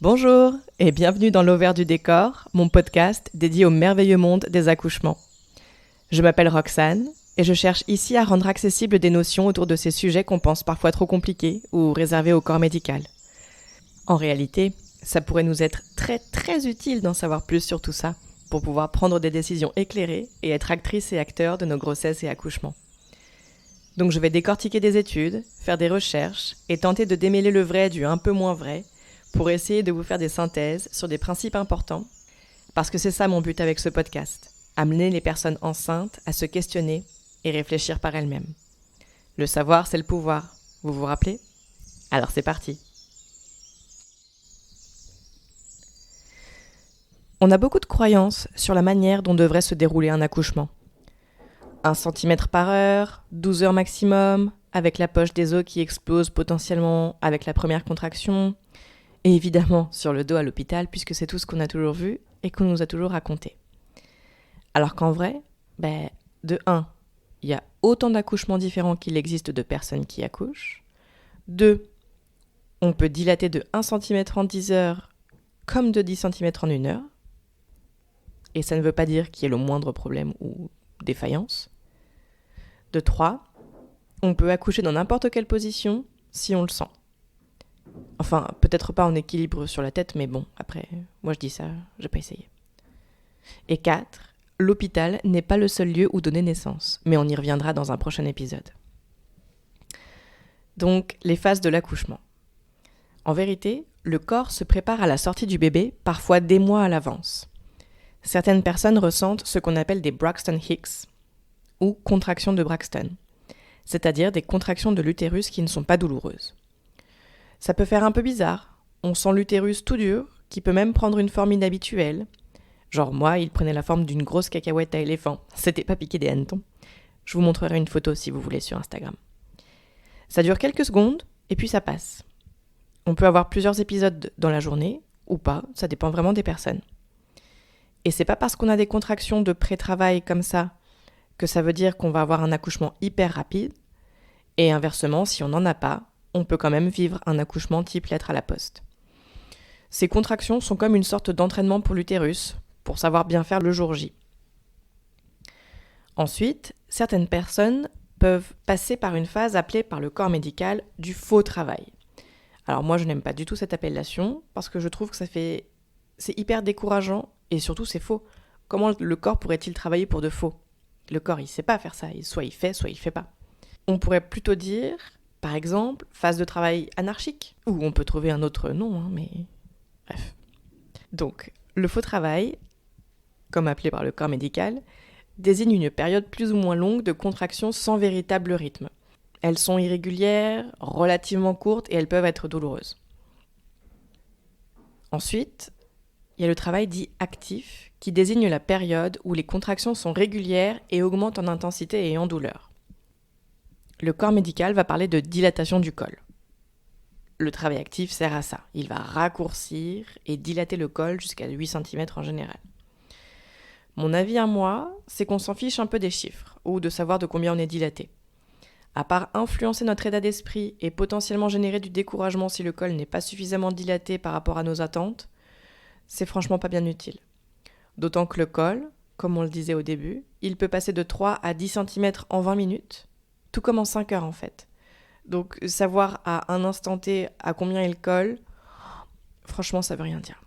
Bonjour et bienvenue dans l'Auvers du décor, mon podcast dédié au merveilleux monde des accouchements. Je m'appelle Roxane et je cherche ici à rendre accessibles des notions autour de ces sujets qu'on pense parfois trop compliqués ou réservés au corps médical. En réalité, ça pourrait nous être très utile d'en savoir plus sur tout ça pour pouvoir prendre des décisions éclairées et être actrices et acteurs de nos grossesses et accouchements. Donc je vais décortiquer des études, faire des recherches et tenter de démêler le vrai du un peu moins vrai pour essayer de vous faire des synthèses sur des principes importants, parce que c'est ça mon but avec ce podcast, amener les personnes enceintes à se questionner et réfléchir par elles-mêmes. Le savoir, c'est le pouvoir, vous vous rappelez ? Alors c'est parti. On a beaucoup de croyances sur la manière dont devrait se dérouler un accouchement. 1 cm par heure, 12 heures maximum, avec la poche des os qui explose potentiellement avec la première contraction, et évidemment sur le dos à l'hôpital, puisque c'est tout ce qu'on a toujours vu et qu'on nous a toujours raconté. Alors qu'en vrai, de 1, il y a autant d'accouchements différents qu'il existe de personnes qui accouchent. 2, on peut dilater de 1 cm en 10 heures comme de 10 cm en 1 heure. Et ça ne veut pas dire qu'il y ait le moindre problème ou défaillance. De 3, on peut accoucher dans n'importe quelle position si on le sent. Enfin, peut-être pas en équilibre sur la tête, mais bon, après, moi je dis ça, j'ai pas essayé. Et 4, l'hôpital n'est pas le seul lieu où donner naissance, mais on y reviendra dans un prochain épisode. Donc, les phases de l'accouchement. En vérité, le corps se prépare à la sortie du bébé, parfois des mois à l'avance. Certaines personnes ressentent ce qu'on appelle des Braxton Hicks, ou contractions de Braxton, c'est-à-dire des contractions de l'utérus qui ne sont pas douloureuses. Ça peut faire un peu bizarre, on sent l'utérus tout dur, qui peut même prendre une forme inhabituelle. Genre moi, il prenait la forme d'une grosse cacahuète à éléphant, c'était pas piqué des hannetons. Je vous montrerai une photo si vous voulez sur Instagram. Ça dure quelques secondes, et puis ça passe. On peut avoir plusieurs épisodes dans la journée, ou pas, ça dépend vraiment des personnes. Et c'est pas parce qu'on a des contractions de pré-travail comme ça que ça veut dire qu'on va avoir un accouchement hyper rapide, et inversement, si on n'en a pas, on peut quand même vivre un accouchement type lettre à la poste. Ces contractions sont comme une sorte d'entraînement pour l'utérus, pour savoir bien faire le jour J. Ensuite, certaines personnes peuvent passer par une phase appelée par le corps médical du faux travail. Alors moi, je n'aime pas du tout cette appellation, parce que je trouve que c'est hyper décourageant, et surtout c'est faux. Comment le corps pourrait-il travailler pour de faux ? Le corps, il sait pas faire ça, soit il fait pas. On pourrait plutôt dire, par exemple, phase de travail anarchique, ou on peut trouver un autre nom, mais bref. Donc, le faux travail, comme appelé par le corps médical, désigne une période plus ou moins longue de contractions sans véritable rythme. Elles sont irrégulières, relativement courtes et elles peuvent être douloureuses. Ensuite, il y a le travail dit actif, qui désigne la période où les contractions sont régulières et augmentent en intensité et en douleur. Le corps médical va parler de dilatation du col. Le travail actif sert à ça. Il va raccourcir et dilater le col jusqu'à 8 cm en général. Mon avis à moi, c'est qu'on s'en fiche un peu des chiffres, ou de savoir de combien on est dilaté. À part influencer notre état d'esprit et potentiellement générer du découragement si le col n'est pas suffisamment dilaté par rapport à nos attentes, c'est franchement pas bien utile. D'autant que le col, comme on le disait au début, il peut passer de 3 à 10 cm en 20 minutes, tout comme en 5 heures en fait. Donc savoir à un instant T à combien il colle, franchement ça veut rien dire.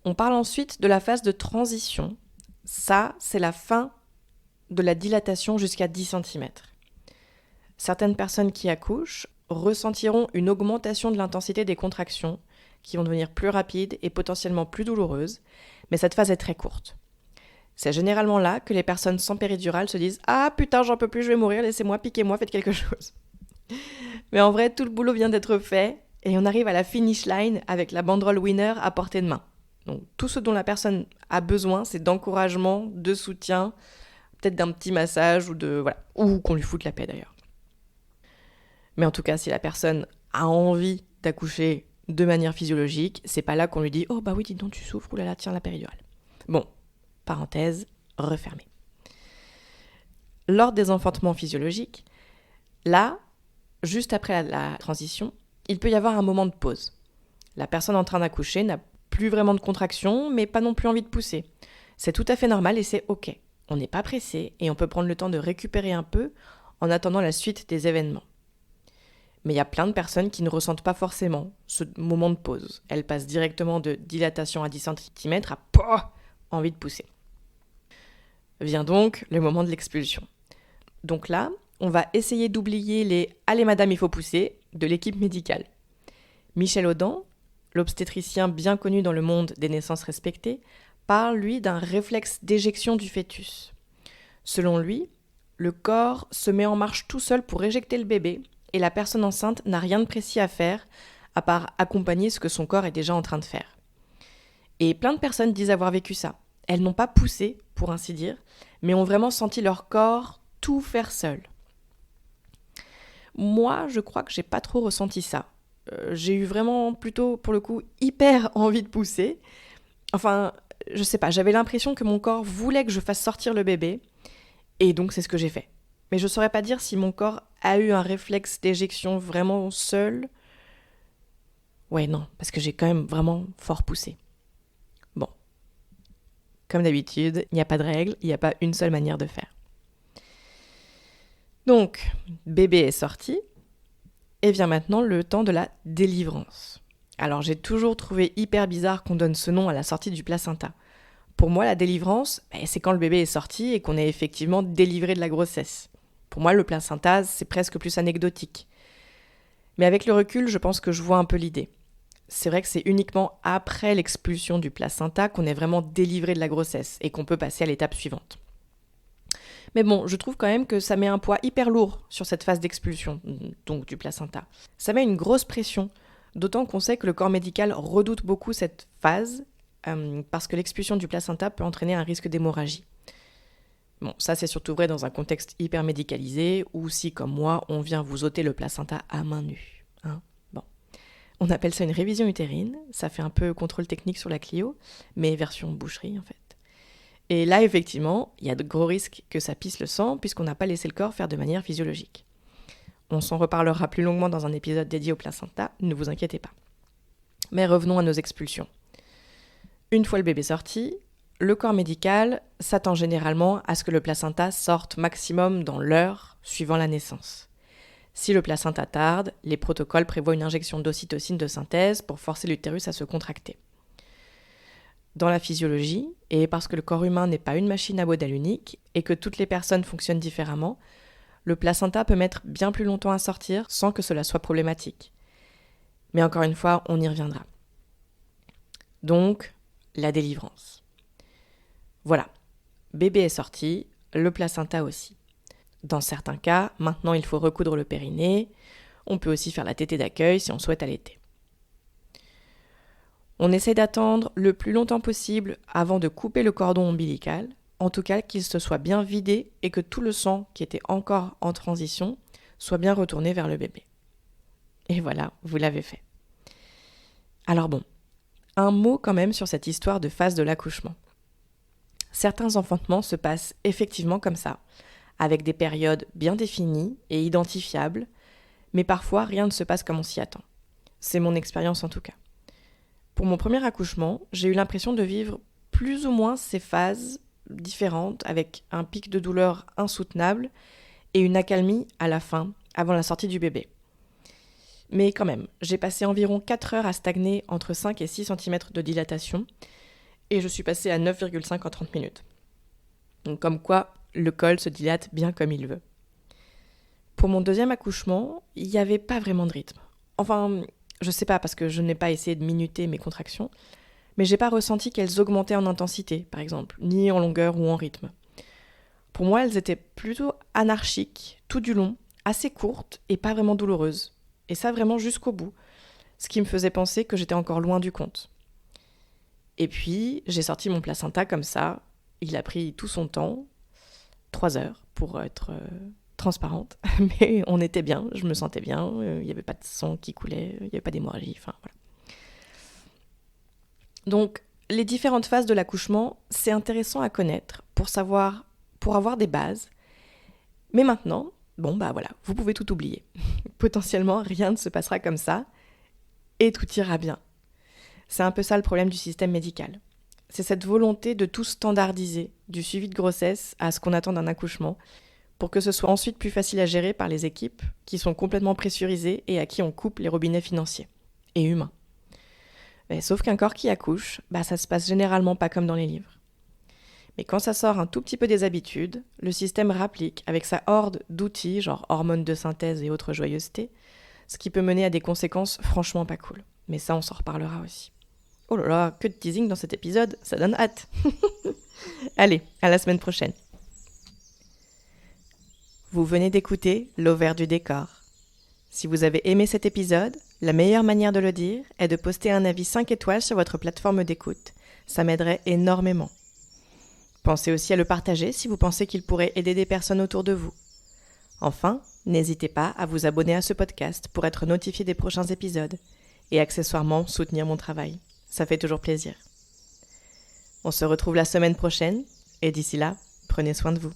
On parle ensuite de la phase de transition. Ça, c'est la fin de la dilatation jusqu'à 10 cm. Certaines personnes qui accouchent ressentiront une augmentation de l'intensité des contractions qui vont devenir plus rapides et potentiellement plus douloureuses, mais cette phase est très courte. C'est généralement là que les personnes sans péridurale se disent « Ah putain, j'en peux plus, je vais mourir, laissez-moi, piquez-moi, faites quelque chose ». Mais en vrai, tout le boulot vient d'être fait et on arrive à la finish line avec la banderole winner à portée de main. Donc tout ce dont la personne a besoin, c'est d'encouragement, de soutien, peut-être d'un petit massage ou qu'on lui foute la paix d'ailleurs. Mais en tout cas, si la personne a envie d'accoucher de manière physiologique, c'est pas là qu'on lui dit « Oh bah oui, dis donc tu souffres, oulala, tiens la péridurale ». Bon, parenthèse refermée. Lors des enfantements physiologiques, là, juste après la transition, il peut y avoir un moment de pause. La personne en train d'accoucher n'a plus vraiment de contraction, mais pas non plus envie de pousser. C'est tout à fait normal et c'est ok. On n'est pas pressé et on peut prendre le temps de récupérer un peu en attendant la suite des événements. Mais il y a plein de personnes qui ne ressentent pas forcément ce moment de pause. Elles passent directement de dilatation à 10 cm à envie de pousser. Vient donc le moment de l'expulsion. Donc là, on va essayer d'oublier les « Allez madame, il faut pousser » de l'équipe médicale. Michel Audin, l'obstétricien bien connu dans le monde des naissances respectées, parle, lui, d'un réflexe d'éjection du fœtus. Selon lui, le corps se met en marche tout seul pour éjecter le bébé et la personne enceinte n'a rien de précis à faire à part accompagner ce que son corps est déjà en train de faire. Et plein de personnes disent avoir vécu ça. Elles n'ont pas poussé, pour ainsi dire, mais ont vraiment senti leur corps tout faire seul. Moi, je crois que j'ai pas trop ressenti ça. J'ai eu vraiment plutôt, pour le coup, hyper envie de pousser. Enfin, je sais pas, j'avais l'impression que mon corps voulait que je fasse sortir le bébé, et donc c'est ce que j'ai fait. Mais je saurais pas dire si mon corps a eu un réflexe d'éjection vraiment seul. Ouais, non, parce que j'ai quand même vraiment fort poussé. Bon. Comme d'habitude, il n'y a pas de règle, il n'y a pas une seule manière de faire. Donc, bébé est sorti, et vient maintenant le temps de la délivrance. Alors j'ai toujours trouvé hyper bizarre qu'on donne ce nom à la sortie du placenta. Pour moi, la délivrance, c'est quand le bébé est sorti et qu'on est effectivement délivré de la grossesse. Pour moi, le placenta, c'est presque plus anecdotique. Mais avec le recul, je pense que je vois un peu l'idée. C'est vrai que c'est uniquement après l'expulsion du placenta qu'on est vraiment délivré de la grossesse et qu'on peut passer à l'étape suivante. Mais bon, je trouve quand même que ça met un poids hyper lourd sur cette phase d'expulsion, donc du placenta. Ça met une grosse pression, d'autant qu'on sait que le corps médical redoute beaucoup cette phase, parce que l'expulsion du placenta peut entraîner un risque d'hémorragie. Bon, ça c'est surtout vrai dans un contexte hyper médicalisé, ou si, comme moi, on vient vous ôter le placenta à main nue. Bon. On appelle ça une révision utérine, ça fait un peu contrôle technique sur la Clio, mais version boucherie en fait. Et là, effectivement, il y a de gros risques que ça pisse le sang, puisqu'on n'a pas laissé le corps faire de manière physiologique. On s'en reparlera plus longuement dans un épisode dédié au placenta, ne vous inquiétez pas. Mais revenons à nos expulsions. Une fois le bébé sorti, le corps médical s'attend généralement à ce que le placenta sorte maximum dans l'heure suivant la naissance. Si le placenta tarde, les protocoles prévoient une injection d'ocytocine de synthèse pour forcer l'utérus à se contracter. Dans la physiologie, et parce que le corps humain n'est pas une machine à modèle unique et que toutes les personnes fonctionnent différemment, le placenta peut mettre bien plus longtemps à sortir sans que cela soit problématique. Mais encore une fois, on y reviendra. Donc, la délivrance. Voilà, bébé est sorti, le placenta aussi. Dans certains cas, maintenant il faut recoudre le périnée, on peut aussi faire la tétée d'accueil si on souhaite allaiter. On essaie d'attendre le plus longtemps possible avant de couper le cordon ombilical, en tout cas qu'il se soit bien vidé et que tout le sang qui était encore en transition soit bien retourné vers le bébé. Et voilà, vous l'avez fait. Alors bon, un mot quand même sur cette histoire de phase de l'accouchement. Certains enfantements se passent effectivement comme ça, avec des périodes bien définies et identifiables, mais parfois rien ne se passe comme on s'y attend. C'est mon expérience en tout cas. Pour mon premier accouchement, j'ai eu l'impression de vivre plus ou moins ces phases différentes avec un pic de douleur insoutenable et une accalmie à la fin, avant la sortie du bébé. Mais quand même, j'ai passé environ 4 heures à stagner entre 5 et 6 cm de dilatation et je suis passée à 9,5 en 30 minutes. Donc comme quoi, le col se dilate bien comme il veut. Pour mon deuxième accouchement, il n'y avait pas vraiment de rythme. Enfin, je sais pas parce que je n'ai pas essayé de minuter mes contractions, mais j'ai pas ressenti qu'elles augmentaient en intensité, par exemple, ni en longueur ou en rythme. Pour moi, elles étaient plutôt anarchiques, tout du long, assez courtes et pas vraiment douloureuses. Et ça vraiment jusqu'au bout, ce qui me faisait penser que j'étais encore loin du compte. Et puis, j'ai sorti mon placenta comme ça, il a pris tout son temps, 3 heures pour être transparente, mais on était bien, je me sentais bien, il n'y avait pas de sang qui coulait, il n'y avait pas d'hémorragie, enfin voilà. Donc, les différentes phases de l'accouchement, c'est intéressant à connaître pour avoir des bases. Mais maintenant, voilà, vous pouvez tout oublier. Potentiellement, rien ne se passera comme ça et tout ira bien. C'est un peu ça le problème du système médical. C'est cette volonté de tout standardiser, du suivi de grossesse à ce qu'on attend d'un accouchement, pour que ce soit ensuite plus facile à gérer par les équipes qui sont complètement pressurisées et à qui on coupe les robinets financiers et humains. Mais sauf qu'un corps qui accouche, ça se passe généralement pas comme dans les livres. Mais quand ça sort un tout petit peu des habitudes, le système rapplique avec sa horde d'outils, genre hormones de synthèse et autres joyeusetés, ce qui peut mener à des conséquences franchement pas cool. Mais ça, on s'en reparlera aussi. Oh là là, que de teasing dans cet épisode, ça donne hâte. Allez, à la semaine prochaine. Vous venez d'écouter L'Ovaire du décor. Si vous avez aimé cet épisode, la meilleure manière de le dire est de poster un avis 5 étoiles sur votre plateforme d'écoute. Ça m'aiderait énormément. Pensez aussi à le partager si vous pensez qu'il pourrait aider des personnes autour de vous. Enfin, n'hésitez pas à vous abonner à ce podcast pour être notifié des prochains épisodes et accessoirement soutenir mon travail. Ça fait toujours plaisir. On se retrouve la semaine prochaine et d'ici là, prenez soin de vous.